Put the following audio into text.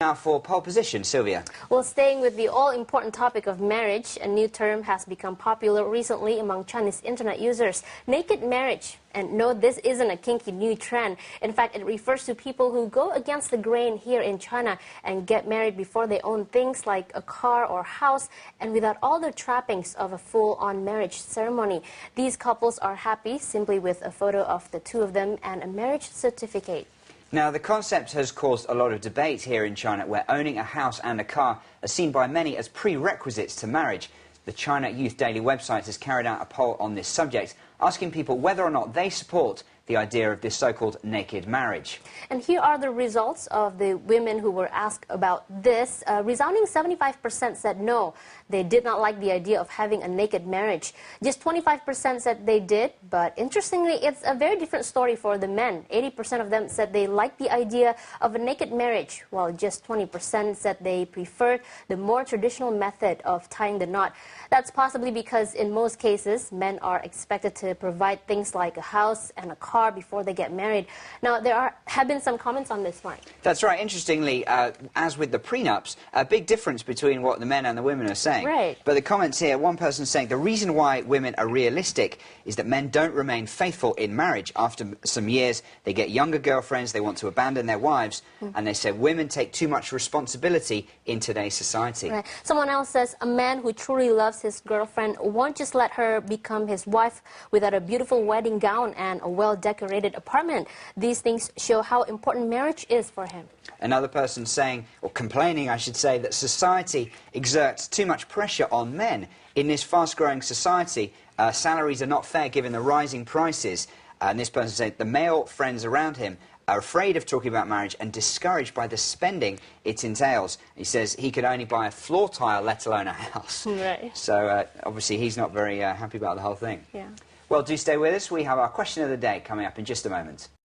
Now for pole position, Sylvia. Well, staying with the all-important topic of marriage, a new term has become popular recently among Chinese internet users, naked marriage. And no, this isn't a kinky new trend. In fact, it refers to people who go against the grain here in China and get married before they own things like a car or house and without all the trappings of a full-on marriage ceremony. These couples are happy simply with a photo of the two of them and a marriage certificate. Now, the concept has caused a lot of debate here in China, where owning a house and a car are seen by many as prerequisites to marriage. The China Youth Daily website has carried out a poll on this subject, asking people whether or not they support the idea of this so-called naked marriage. And here are the results of the women who were asked about this. Resounding 75% said no, they did not like the idea of having a naked marriage. Just 25% said they did, but interestingly, it's a very different story for the men. 80% of them said they liked the idea of a naked marriage, while just 20% said they preferred the more traditional method of tying the knot. That's possibly because in most cases, men are expected to provide things like a house and a car before they get married. Now, there have been some comments on this, Mike. That's right. Interestingly, as with the prenups, a big difference between what the men and the women are saying. Right. But the comments here, one person saying the reason why women are realistic is that men don't remain faithful in marriage. After some years, they get younger girlfriends, they want to abandon their wives, and they say women take too much responsibility in today's society. Right. Someone else says a man who truly loves his girlfriend won't just let her become his wife without a beautiful wedding gown and a well-decorated apartment. These things show how important marriage is for him. Another person saying, or complaining I should say, that society exerts too much pressure on men. In this fast-growing society, salaries are not fair given the rising prices. And this person said the male friends around him are afraid of talking about marriage and discouraged by the spending it entails. He says he could only buy a floor tile, let alone a house. Right. So obviously he's not very happy about the whole thing. Yeah. Well, do stay with us. We have our question of the day coming up in just a moment.